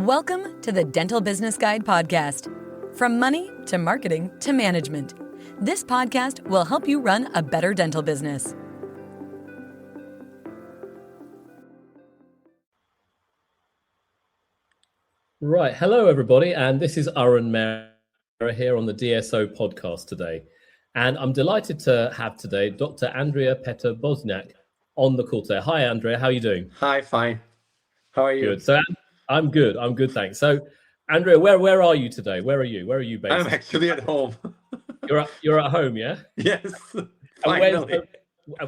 Welcome to the Dental Business Guide podcast. From money to marketing to management, this podcast will help you run a better dental business. Right. Hello, everybody. And this is Arun Mehra here on the DSO podcast today. And I'm delighted to have today Dr. Andrea Petterboznak on the call today. Hi, Andrea. How are you doing? Hi, fine. How are you? Good. So I'm good. I'm good, thanks. So, Andrea, where are you today? Where are you? Where are you based? I'm actually at home. You're at home, yeah? Yes. Finally.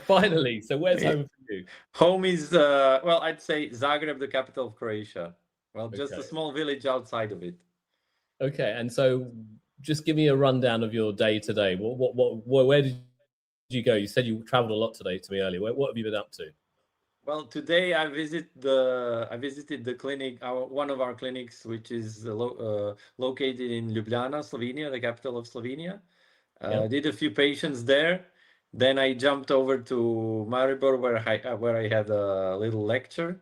Finally. So where's home for you? Home is, I'd say Zagreb, the capital of Croatia. Well, just a small village outside of it. Okay, and so just give me a rundown of your day today. Where did you go? You said you traveled a lot today to me earlier. What have you been up to? Well, today I visited the clinic, one of our clinics, which is located in Ljubljana, Slovenia, the capital of Slovenia. Did a few patients there. Then I jumped over to Maribor, where I had a little lecture.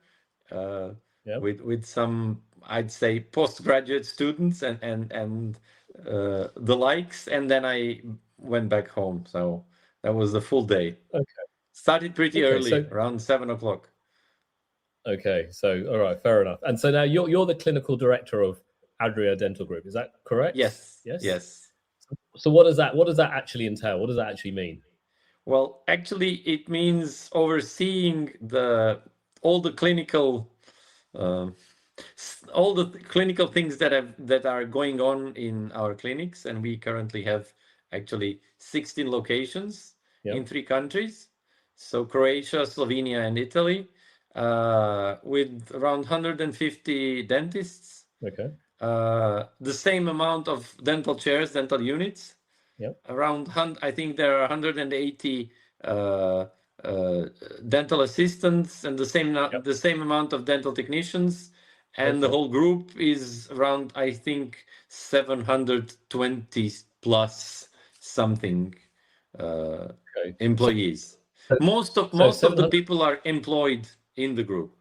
With some, I'd say, postgraduate students and the likes, and then I went back home. So that was the full day. Okay. Started pretty early, around 7 o'clock. Okay, so all right, fair enough. And so now you're the clinical director of Adria Dental Group. Is that correct? Yes. So what does that actually entail? What does that actually mean? Well, actually, it means overseeing all the clinical things that are going on in our clinics, and we currently have actually 16 locations in 3 countries, so Croatia, Slovenia, and Italy, with around 150 dentists. Okay. The same amount of dental chairs, dental units. I think there are 180 dental assistants and the same amount of dental technicians, and the whole group is around, I think, 720 plus something employees. Most of the people are employed in the group.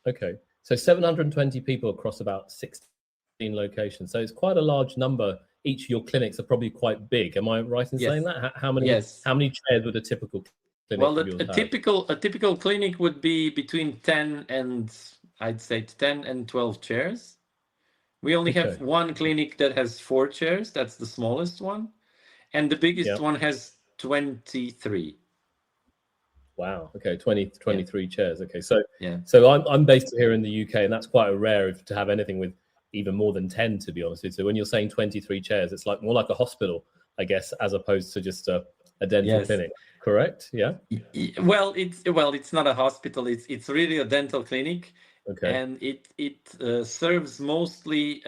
Okay, so 720 people across about 16 locations. So it's quite a large number. Each of your clinics are probably quite big. Am I right in saying that? How many chairs would a typical clinic? Well, a typical clinic would be between 10 and 12 chairs. We only have one clinic that has 4 chairs. That's the smallest one, and the biggest one has 23. Wow. Okay, 23 chairs. Okay, so I'm based here in the UK, and that's quite rare to have anything with even more than 10, to be honest with you. So when you're saying 23 chairs, it's like more like a hospital, I guess, as opposed to just a dental clinic. Correct? Yeah. Well, it's not a hospital. It's really a dental clinic. Okay. And it serves mostly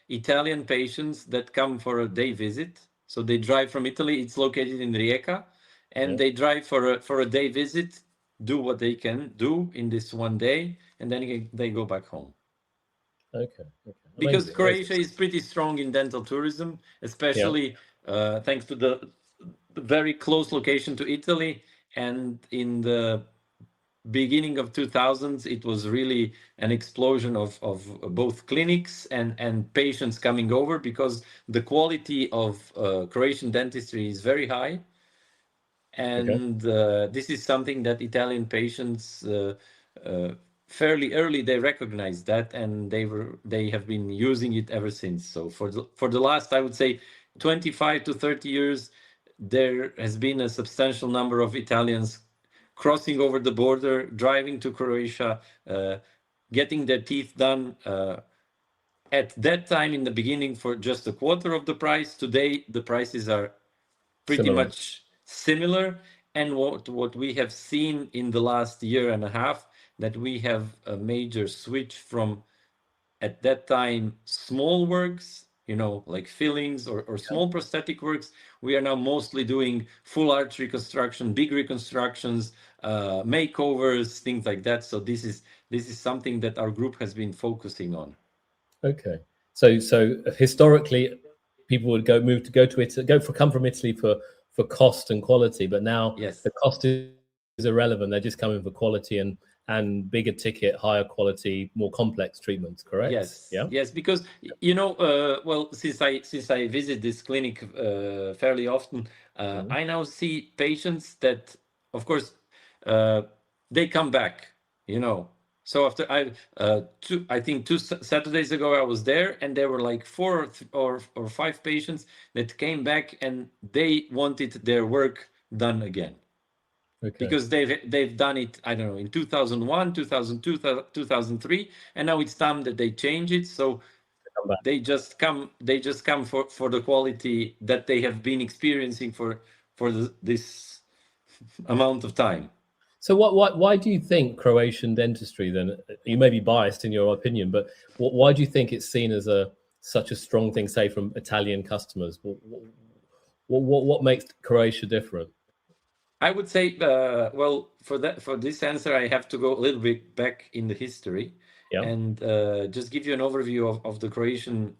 Italian patients that come for a day visit. So they drive from Italy. It's located in Rijeka, and they drive for a day visit, do what they can do in this one day, and then they go back home. Okay. Because Croatia is pretty strong in dental tourism, especially thanks to the very close location to Italy. And in the beginning of 2000s, it was really an explosion of both clinics and patients coming over, because the quality of Croatian dentistry is very high. And this is something that Italian patients fairly early, they recognized that, and they have been using it ever since. So for the last, I would say, 25 to 30 years, there has been a substantial number of Italians crossing over the border, driving to Croatia, getting their teeth done. At that time, in the beginning, for just a quarter of the price. Today, the prices are pretty much similar. And what we have seen in the last year and a half, that we have a major switch from, at that time, small works, like fillings or small prosthetic works. We are now mostly doing full arch reconstruction, big reconstructions, makeovers, things like that. So this is something that our group has been focusing on. Okay. So historically, people would come from Italy for cost and quality, but now the cost is irrelevant. They're just coming for quality and and bigger ticket, higher quality, more complex treatments, correct? Yes, yeah, yes, because well, since I visit this clinic fairly often, I now see patients that, of course, they come back. So after I think 2 Saturdays ago I was there, and there were like 4 or 5 patients that came back, and they wanted their work done again. Okay. Because they've done it, I don't know, in 2001, 2002, 2003, and now it's time that they change it. So they just come for the quality that they have been experiencing for this amount of time. So why do you think Croatian dentistry then, you may be biased in your opinion, but why do you think it's seen as such a strong thing, say, from Italian customers? What makes Croatia different? I would say, well, for this answer, I have to go a little bit back in the history, and just give you an overview of the Croatian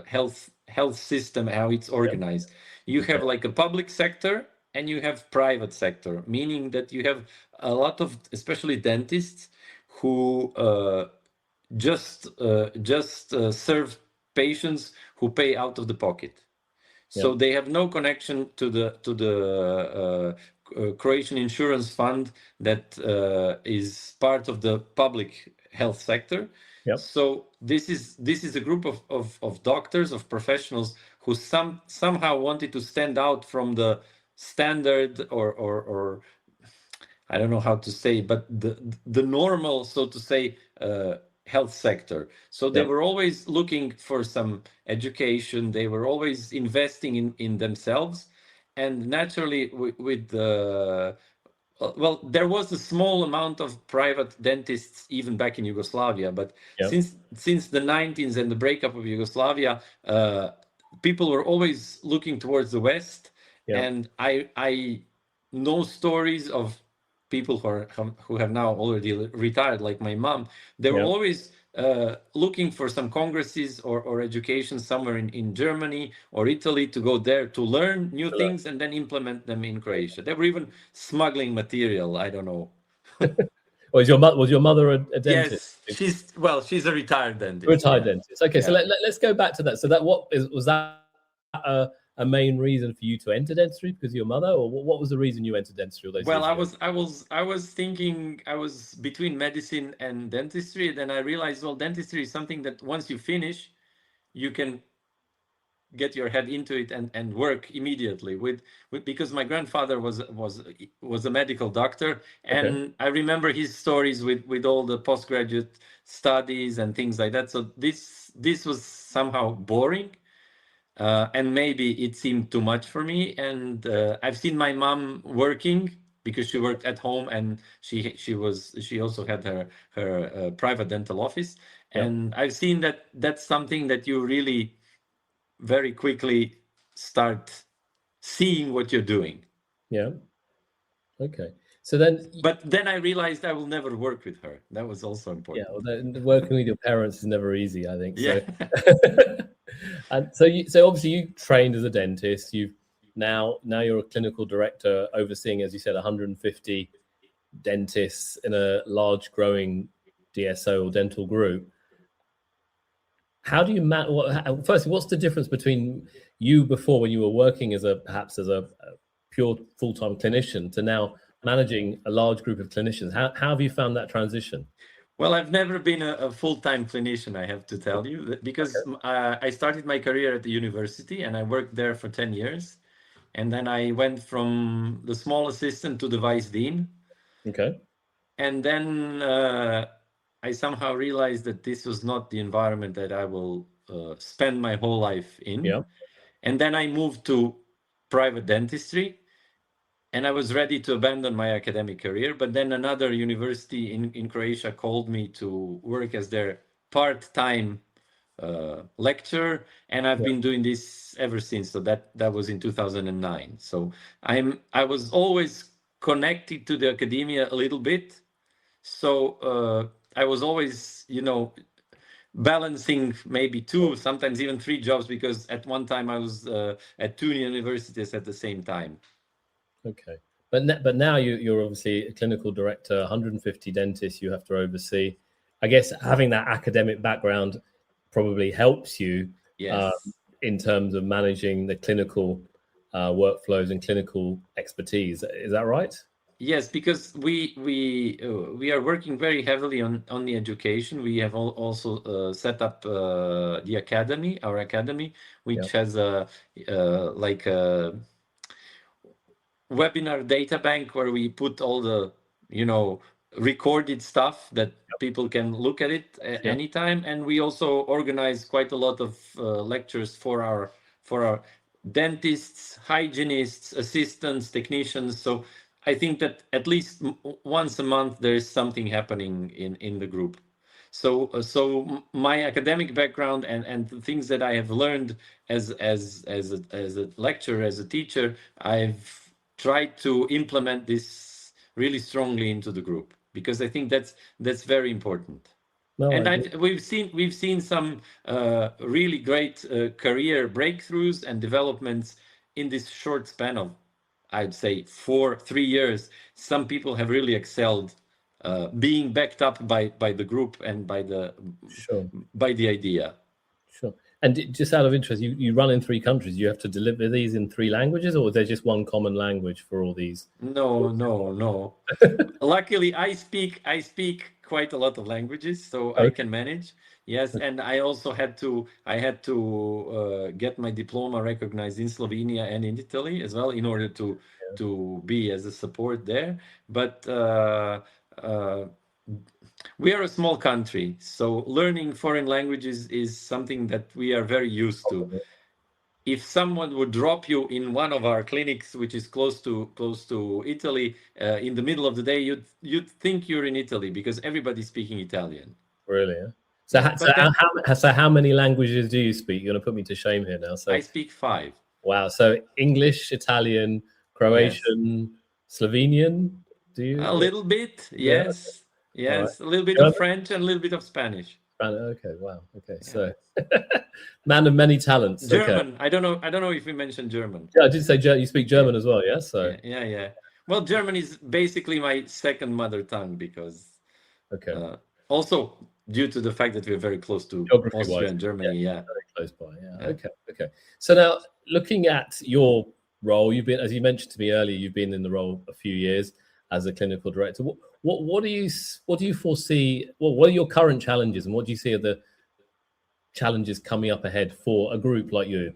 health system, how it's organized. You have like a public sector and you have private sector, meaning that you have a lot of, especially dentists, who just serve patients who pay out of the pocket. So they have no connection to the Croatian insurance fund that is part of the public health sector. So this is a group of doctors, of professionals who somehow wanted to stand out from the standard or I don't know how to say, but the normal, so to say, health sector. So they were always looking for some education. They were always investing in themselves. And naturally, with the well, there was a small amount of private dentists even back in Yugoslavia, but since the 1990s and the breakup of Yugoslavia, people were always looking towards the West. And I know stories of people who have now already retired, like my mom. They were always looking for some congresses or education somewhere in Germany or Italy to go there to learn new things and then implement them in Croatia. They were even smuggling material. I don't know. Was your mother a dentist? Yes, she's a retired dentist. Retired dentist. Okay, so let's go back to that. So was that a main reason for you to enter dentistry because of your mother, or what was the reason you entered dentistry? Well, I was thinking I was between medicine and dentistry. Then I realized, well, dentistry is something that once you finish, you can get your head into it and work immediately with because my grandfather was a medical doctor, and I remember his stories with all the postgraduate studies and things like that. So this was somehow boring. And maybe it seemed too much for me. And I've seen my mom working because she worked at home, and she also had her private dental office. And I've seen that that's something that you really very quickly start seeing what you're doing. Yeah. Okay. So then, but then I realized I will never work with her. That was also important. Yeah, well, working with your parents is never easy, I think. Yeah. So. And so obviously you trained as a dentist. You've now you're a clinical director overseeing, as you said, 150 dentists in a large growing DSO or dental group. How do you firstly, what's the difference between you before, when you were working as perhaps as a pure full-time clinician, to now managing a large group of clinicians? How have you found that transition? Well, I've never been a full-time clinician, I have to tell you, because I started my career at the university and I worked there for 10 years. And then I went from the small assistant to the vice dean. Okay. And then I somehow realized that this was not the environment that I will spend my whole life in. Yeah. And then I moved to private dentistry. And I was ready to abandon my academic career, but then another university in Croatia called me to work as their part-time lecturer, and I've been doing this ever since. So that was in 2009. So I was always connected to the academia a little bit. So I was always, balancing maybe 2, sometimes even 3 jobs, because at one time I was at 2 universities at the same time. Okay. But now you're obviously a clinical director, 150 dentists you have to oversee. I guess having that academic background probably helps you in terms of managing the clinical workflows and clinical expertise. Is that right? Yes, because we are working very heavily on the education. We have also set up the academy, our academy, which has a like a webinar data bank where we put all the recorded stuff that people can look at it anytime, and we also organize quite a lot of lectures for our dentists, hygienists, assistants, technicians. So I think that at least once a month there is something happening in the group. So my academic background and the things that I have learned as a lecturer, as a teacher, I've tried to implement this really strongly into the group, because I think that's very important. We've seen some really great career breakthroughs and developments in this short span of, I'd say, 3 years. Some people have really excelled, being backed up by the group and by the idea. Sure. And just out of interest, you run in 3 countries. You have to deliver these in 3 languages, or is there just one common language for all these? No. Luckily, I speak quite a lot of languages, so I can manage. Yes, and I also had to get my diploma recognized in Slovenia and in Italy as well, in order to be as a support there. But we are a small country, so learning foreign languages is something that we are very used to. If someone would drop you in one of our clinics, which is close to Italy, in the middle of the day, you'd think you're in Italy, because everybody's speaking Italian. Really? Yeah? So how many languages do you speak? You're going to put me to shame here now. So I speak 5. Wow. So English, Italian, Croatian, Slovenian. Do you? A little bit, yes. Yes, right. A little bit of French and a little bit of Spanish. Okay, wow. Okay, so man of many talents. German. Okay. I don't know if we mentioned German. Yeah, I did say you speak German as well, yeah? So yeah. Well, German is basically my second mother tongue, because also due to the fact that we're very close to Austria and Germany. Yeah, very close by. Yeah. Okay. So now, looking at your role, you've been, as you mentioned to me earlier, you've been in the role a few years as a clinical director. What do you foresee? What are your current challenges, and what do you see are the challenges coming up ahead for a group like you?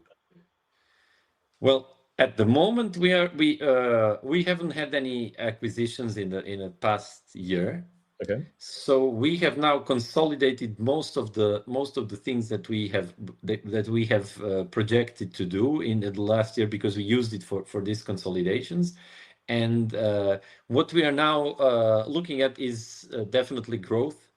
Well, at the moment, we haven't had any acquisitions in the past year. Okay. So we have now consolidated most of the things that we have projected to do in the last year, because we used it for these consolidations. And what we are now looking at is definitely growth.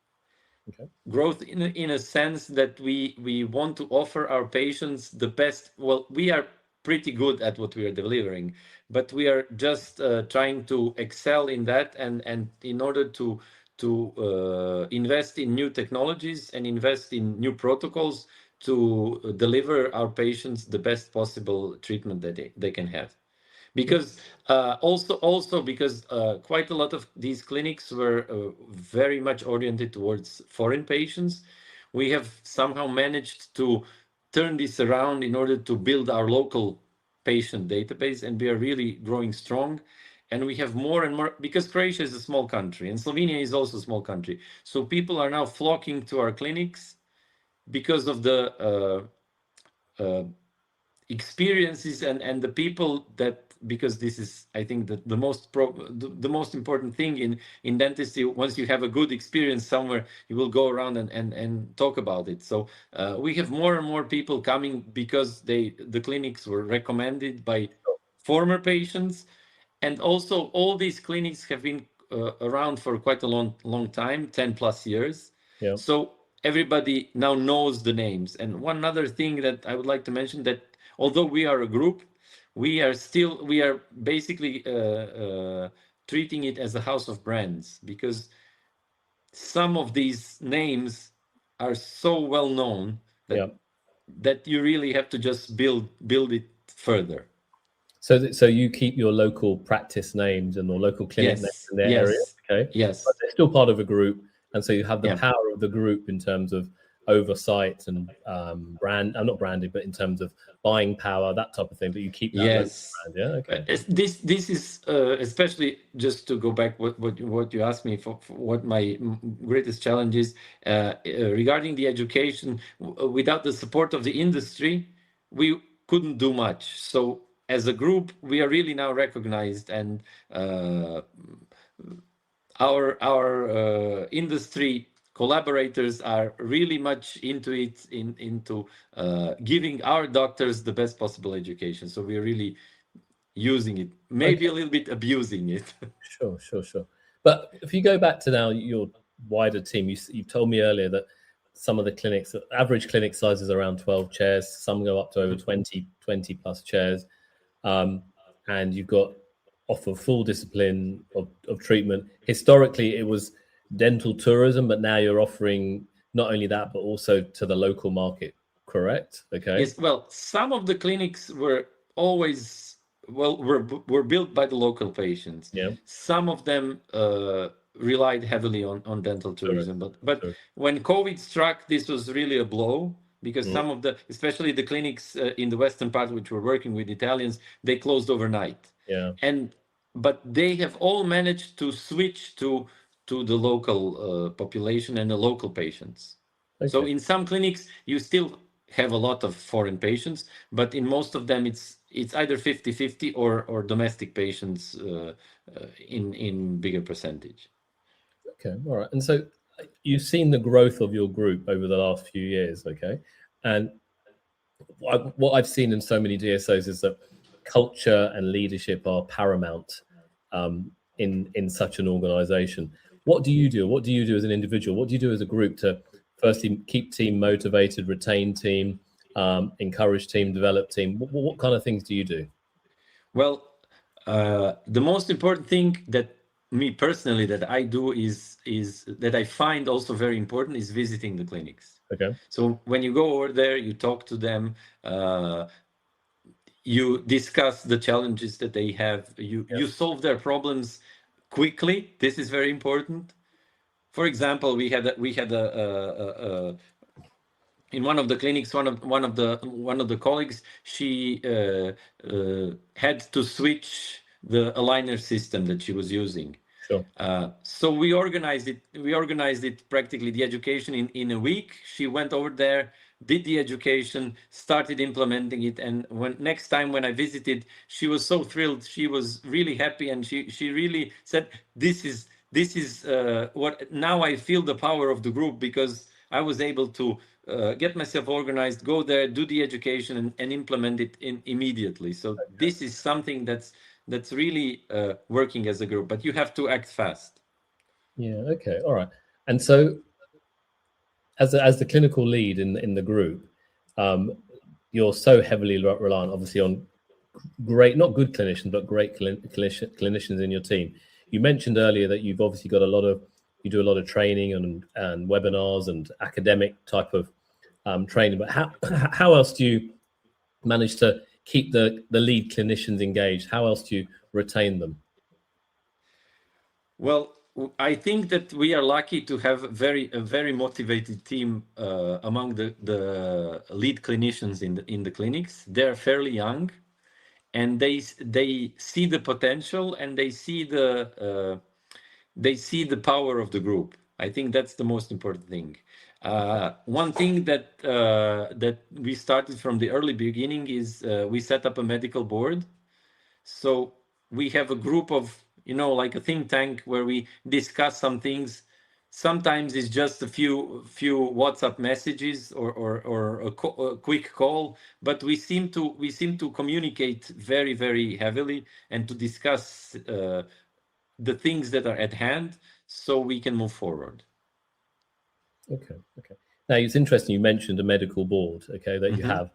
Okay. Growth in a sense that we want to offer our patients the best. Well, we are pretty good at what we are delivering, but we are just trying to excel in that, and in order to invest in new technologies and invest in new protocols to deliver our patients the best possible treatment that they can have. Because also because quite a lot of these clinics were very much oriented towards foreign patients, we have somehow managed to turn this around in order to build our local patient database, and we are really growing strong. And we have more and more, because Croatia is a small country and Slovenia is also a small country. So people are now flocking to our clinics because of the experiences and the people that, because this is, I think, that the most important thing in dentistry. Once you have a good experience somewhere, you will go around and talk about it. So we have more and more people coming because the clinics were recommended by former patients. And also all these clinics have been around for quite a long time, 10+ years. Yeah. So everybody now knows the names. And one other thing that I would like to mention, that although we are a group, we are basically treating it as a house of brands, because some of these names are so well known that you really have to just build it further. So you keep your local practice names and your local clinic names in their area, okay? Yes. But they're still part of a group, and so you have the power of the group in terms of oversight and not branding, but in terms of buying power, that type of thing. But you keep that local brand, yeah. Okay. This is especially, just to go back what you asked me for what my greatest challenge is regarding the education. Without the support of the industry, we couldn't do much. So as a group, we are really now recognized, and our industry collaborators are really much into it, into giving our doctors the best possible education. So we're really using it, maybe a little bit abusing it. Sure. But if you go back to now your wider team, you told me earlier that some of the clinics, average clinic size is around 12 chairs. Some go up to over 20 plus chairs. And you've got offer full discipline of treatment. Historically, it was dental tourism, but now you're offering not only that, but also to the local market, correct? Okay. Yes, well, some of the clinics were always, were built by the local patients. Yeah. Some of them relied heavily on dental tourism. But when COVID struck, this was really a blow, because some of the, especially the clinics in the western part, which were working with Italians, they closed overnight. Yeah. But they have all managed to switch to the local population and the local patients. Okay. So in some clinics, you still have a lot of foreign patients, but in most of them, it's either 50-50 or domestic patients in bigger percentage. Okay, all right. And so you've seen the growth of your group over the last few years, okay? And what I've seen in so many DSOs is that culture and leadership are paramount in such an organization. What do you do? What do you do as an individual? What do you do as a group to firstly keep team motivated, retain team, encourage team, develop team? What kind of things do you do? Well, the most important thing that me personally that I do is that I find also very important is visiting the clinics. Okay. So when you go over there, you talk to them, you discuss the challenges that they have, you solve their problems quickly. This is very important. For example, we had in one of the clinics, one of the colleagues, she had to switch the aligner system that she was using. Sure. So we organized it practically, the education in a week. She went over there, did the education, started implementing it, and next time when I visited, she was so thrilled. She was really happy, and she really said, "This is what now I feel the power of the group, because I was able to get myself organized, go there, do the education, and implement it immediately." So this is something that's really working as a group, but you have to act fast. Yeah. Okay. All right. And so, as the clinical lead in the group, you're so heavily reliant, obviously, on great, not good clinicians, but great clinicians in your team. You mentioned earlier that you've obviously got you do a lot of training and webinars and academic type of training. But how else do you manage to keep the lead clinicians engaged? How else do you retain them? Well, I think that we are lucky to have a very motivated team among the lead clinicians in the clinics. They're fairly young, and they see the potential, and they see the power of the group. I think that's the most important thing. One thing that we started from the early beginning is we set up a medical board. So we have a group of, like a think tank where we discuss some things. Sometimes it's just a few WhatsApp messages or a quick call, but we seem to communicate very, very heavily and to discuss the things that are at hand, so we can move forward. Okay. Now it's interesting. You mentioned a medical board, okay, that you have,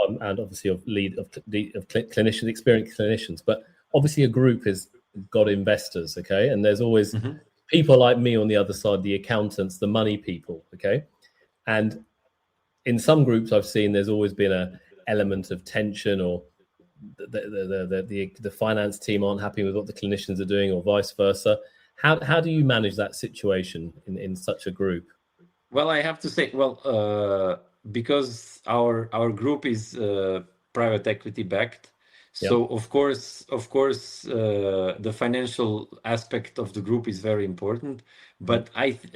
and obviously of clinicians, experienced clinicians. But obviously, a group has got investors, okay, and there's always people like me on the other side, the accountants, the money people, okay. And in some groups I've seen, there's always been an element of tension, or the finance team aren't happy with what the clinicians are doing, or vice versa. How do you manage that situation in such a group? Well, I have to say, because our group is private equity backed, so of course, the financial aspect of the group is very important. But I think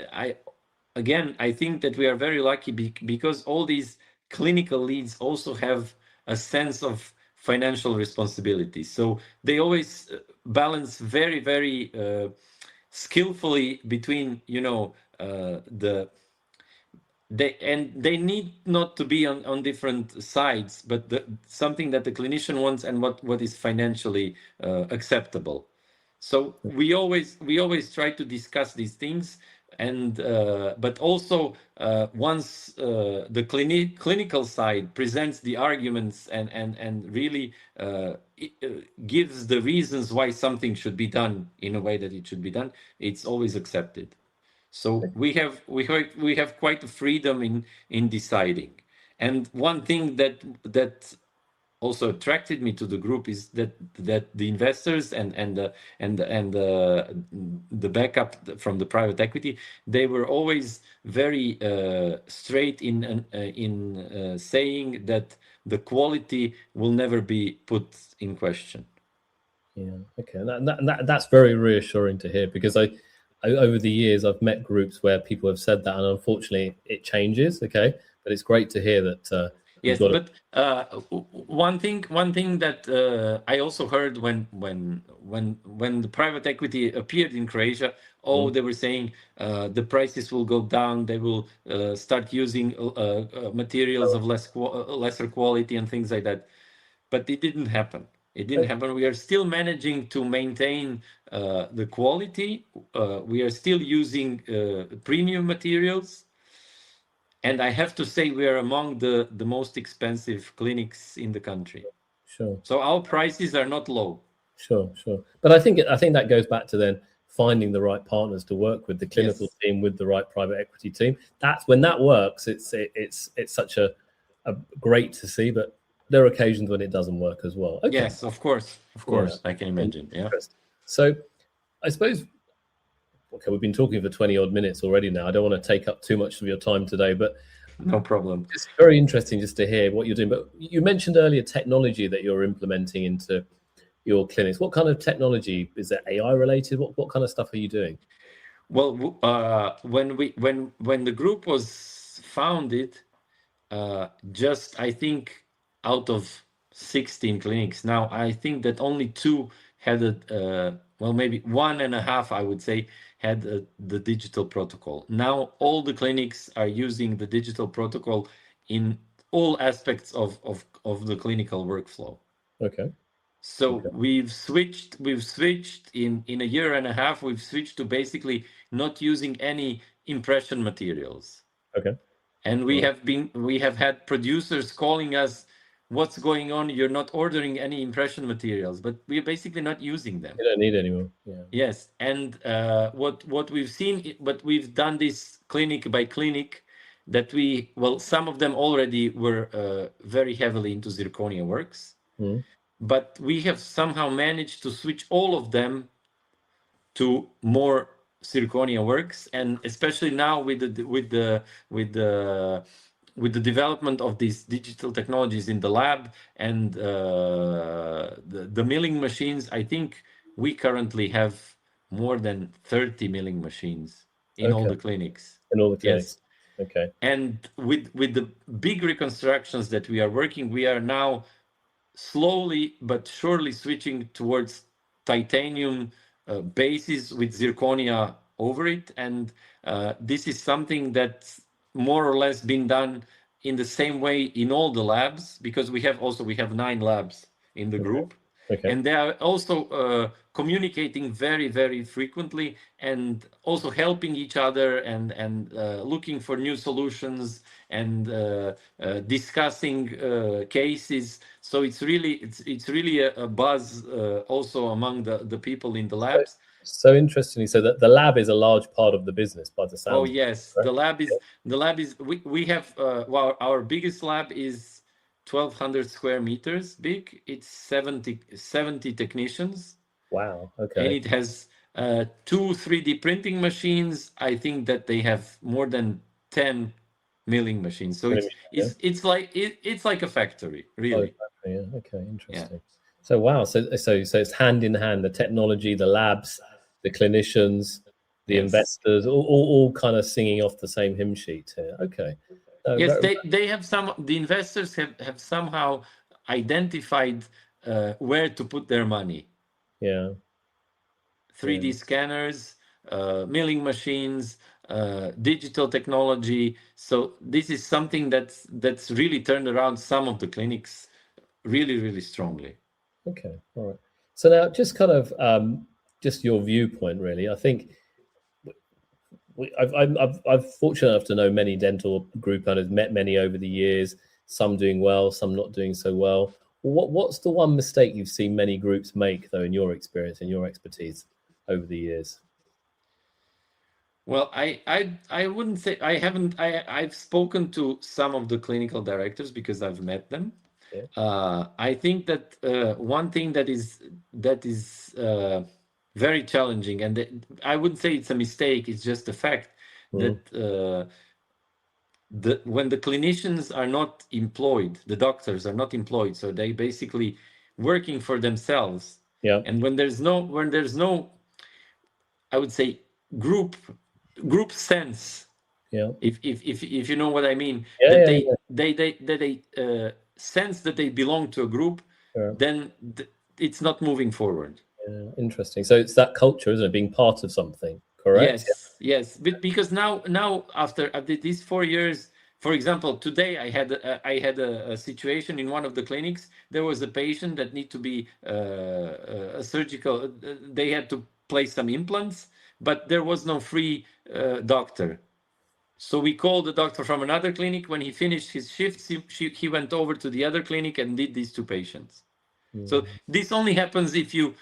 that we are very lucky because all these clinical leads also have a sense of financial responsibility. So they always balance very, very skillfully between, they need not to be on different sides, but something that the clinician wants and what is financially acceptable. So we always try to discuss these things, and but also once the clinical side presents the arguments and really gives the reasons why something should be done in a way that it should be done, it's always accepted. So we have quite a freedom in deciding. And one thing that also attracted me to the group is that the investors and the backup from the private equity, they were always very straight in saying that the quality will never be put in question. Yeah, okay, that's very reassuring to hear, because over the years, I've met groups where people have said that, and unfortunately, it changes. Okay, but it's great to hear that. Yes, but one thing that I also heard when the private equity appeared in Croatia, they were saying the prices will go down. They will start using materials of lesser quality and things like that. But it didn't happen. It didn't happen. We are still managing to maintain the quality. We are still using premium materials. And I have to say, we are among the most expensive clinics in the country. Sure. So our prices are not low. Sure. But I think that goes back to then finding the right partners to work with, the clinical team with the right private equity team. That's when that works. It's such a great to see, but there are occasions when it doesn't work as well. Okay. Yes, of course, yeah. I can imagine. Yeah. So I suppose, okay, we've been talking for 20 odd minutes already now. I don't want to take up too much of your time today, but no problem. It's very interesting just to hear what you're doing. But you mentioned earlier technology that you're implementing into your clinics. What kind of technology? Is it AI related? What kind of stuff are you doing? Well, when the group was founded, just I think out of 16 clinics now, I think that only 2 had maybe 1.5, I would say, had the digital protocol. Now all the clinics are using the digital protocol in all aspects of the clinical workflow. Okay. So we've switched in a year and a half. We've switched to basically not using any impression materials. Okay. And we have had producers calling us, what's going on? You're not ordering any impression materials, but we're basically not using them. You don't need anymore. Yeah. Yes, and what we've seen, but we've done this clinic by clinic, that some of them already were very heavily into zirconia works, but we have somehow managed to switch all of them to more zirconia works, and especially now with the development of these digital technologies in the lab and the milling machines, I think we currently have more than 30 milling machines in all the clinics. In all the clinics. Yes. Okay. And with the big reconstructions that we are working, we are now slowly but surely switching towards titanium bases with zirconia over it. And this is something that's more or less been done in the same way in all the labs, because we have 9 labs in the group. Okay. And they are also communicating very, very frequently, and also helping each other and looking for new solutions and discussing cases. So it's really a buzz also among the people in the labs. So interestingly, so that the lab is a large part of the business by the sound. Oh yes, right? The lab is we have our biggest lab is 1,200 square meters big. It's 70 technicians. Wow. Okay. And it has 2 3D printing machines. I think that they have more than 10 milling machines. So it's like a factory, really. Oh, yeah. Okay. Interesting. Yeah. So wow. So it's hand in hand. The technology, the labs, the clinicians, the investors, all kind of singing off the same hymn sheet here. Okay. Yes, they have the investors have somehow identified where to put their money. Yeah. 3D scanners, milling machines, digital technology. So this is something that's really turned around some of the clinics really, really strongly. Okay, all right. So now, just kind of just your viewpoint, really. I think I've fortunate enough to know many dental group owners, met many over the years. Some doing well, some not doing so well. What's the one mistake you've seen many groups make, though, in your experience and your expertise over the years? Well, I wouldn't say I haven't. I've spoken to some of the clinical directors because I've met them. Yeah. I think that one thing that is very challenging, and I wouldn't say it's a mistake. It's just a fact that when the clinicians are not employed, the doctors are not employed, so they basically working for themselves. Yeah. And when there's no, I would say group sense. Yeah. If you know what I mean, yeah, they sense that they belong to a group, then it's not moving forward. Yeah, interesting. So it's that culture, isn't it, being part of something? Correct. Yes. But because now after these 4 years, for example, today I had a situation in one of the clinics. There was a patient that need to be a surgical. They had to place some implants, but there was no free doctor. So we called the doctor from another clinic. When he finished his shifts, he went over to the other clinic and did these 2 patients. So this only happens if you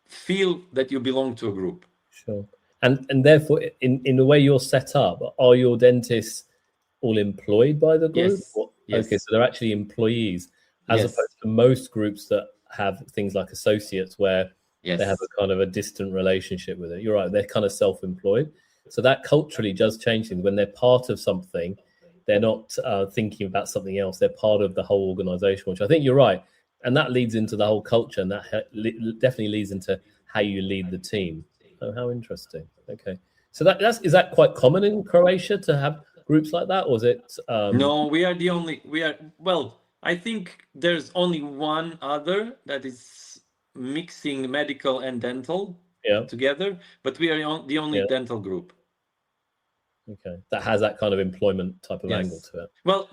feel that you belong to a group. Sure. And therefore, in the way you're set up, are your dentists all employed by the group? Yes. Okay, so they're actually employees, as opposed to most groups that have things like associates where they have a kind of a distant relationship with it. You're right, they're kind of self-employed. So that culturally does change things. When they're part of something, they're not thinking about something else. They're part of the whole organization, which I think you're right. And that leads into the whole culture, and that definitely leads into how you lead the team. Oh, how interesting. Okay. So is that quite common in Croatia to have groups like that, or is it? No, we are the only. Well, I think there's only one other that is mixing medical and dental together, but we are the only dental group. Okay, that has that kind of employment type of angle to it. Well,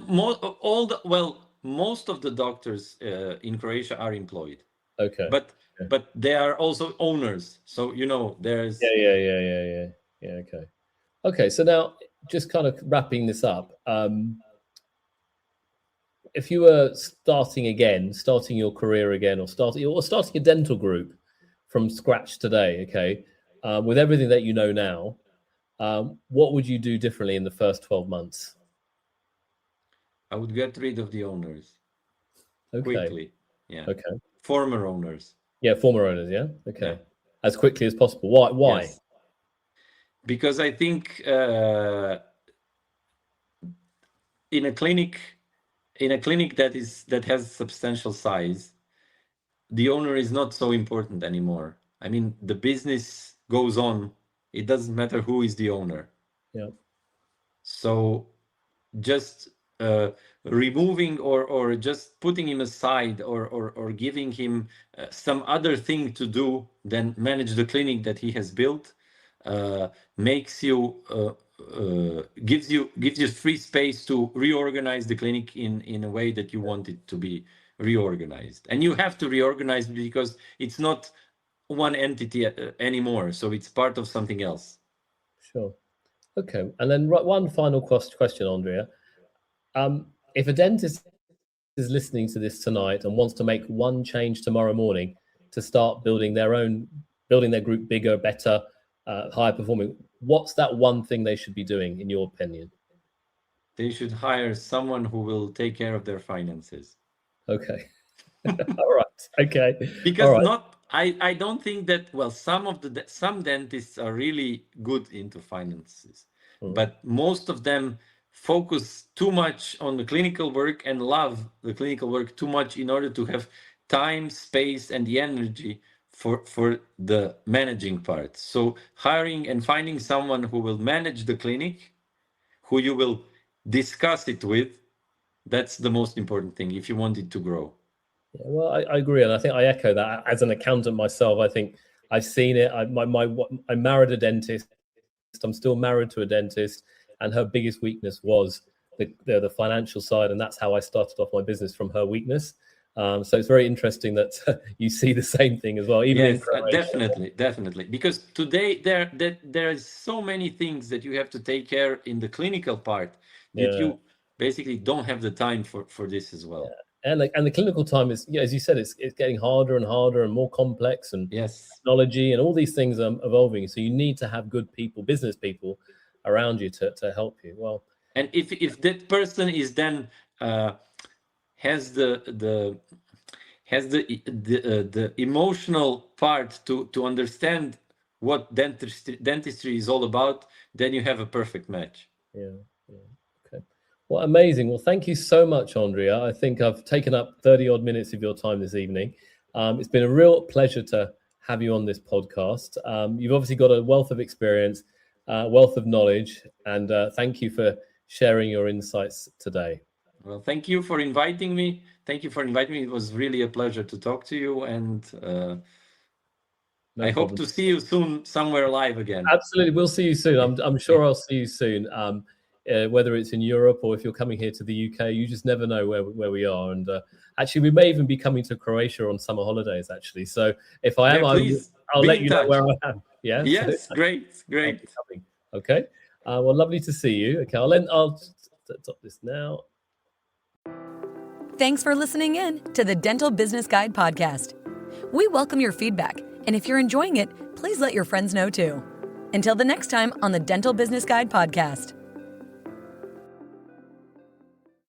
most of the doctors in Croatia are employed. Okay, but they are also owners. So there's yeah. Okay. So now, just kind of wrapping this up. If you were starting your career again, or starting a dental group from scratch today, okay, with everything that you know now, what would you do differently in the first 12 months? I would get rid of the owners quickly. Yeah. Okay. Former owners. Yeah, former owners. Yeah. Okay. Yeah. As quickly as possible. Why? Yes. Because I think in a clinic that has substantial size, the owner is not so important anymore. I mean, the business goes on. It doesn't matter who is the owner. Yeah. So just removing or just putting him aside or giving him some other thing to do than manage the clinic that he has built makes you gives you free space to reorganize the clinic in a way that you want it to be reorganized. And you have to reorganize because it's not one entity anymore, so it's part of something else. Sure. Okay. And then one final question, Andrea. If a dentist is listening to this tonight and wants to make one change tomorrow morning to start building their group bigger, better, higher performing, what's that one thing they should be doing, in your opinion? they should hire someone who will take care of their finances. Okay. All right. Okay. Because All right. I don't think that, well, some dentists are really good into finances, but most of them focus too much on the clinical work and love the clinical work too much in order to have time, space, and the energy for the managing part. So hiring and finding someone who will manage the clinic, who you will discuss it with, that's the most important thing if you want it to grow. Yeah, well, I agree, and I think I echo that. As an accountant myself, I think I've seen it. I married a dentist. I'm still married to a dentist, and her biggest weakness was the financial side, and that's how I started off my business, from her weakness. So it's very interesting that you see the same thing as well. Even yes, definitely. Because today there is so many things that you have to take care in the clinical part that you basically don't have the time for this as well. Yeah. And the clinical time is, as you said, it's getting harder and harder and more complex, and technology and all these things are evolving. So you need to have good people, business people around you to help you. Well, and if that person is then has the emotional part to understand what dentistry is all about, then you have a perfect match. Yeah. Okay. Well, amazing. Well, thank you so much, Andrea. I think I've taken up 30 odd minutes of your time this evening. It's been a real pleasure to have you on this podcast. You've obviously got a wealth of experience, wealth of knowledge, and thank you for sharing your insights today. Well, thank you for inviting me. It was really a pleasure to talk to you, and I hope to see you soon somewhere live again. Absolutely. We'll see you soon. I'm sure I'll see you soon. Whether it's in Europe or if you're coming here to the UK, you just never know where we are. And actually, we may even be coming to Croatia on summer holidays, actually. So if I am, I'll let you know where I am. Yeah. Yes, great. Okay. Well, lovely to see you. Okay, I'll stop this now. Thanks for listening in to the Dental Business Guide podcast. We welcome your feedback, and if you're enjoying it, please let your friends know too. Until the next time on the Dental Business Guide podcast.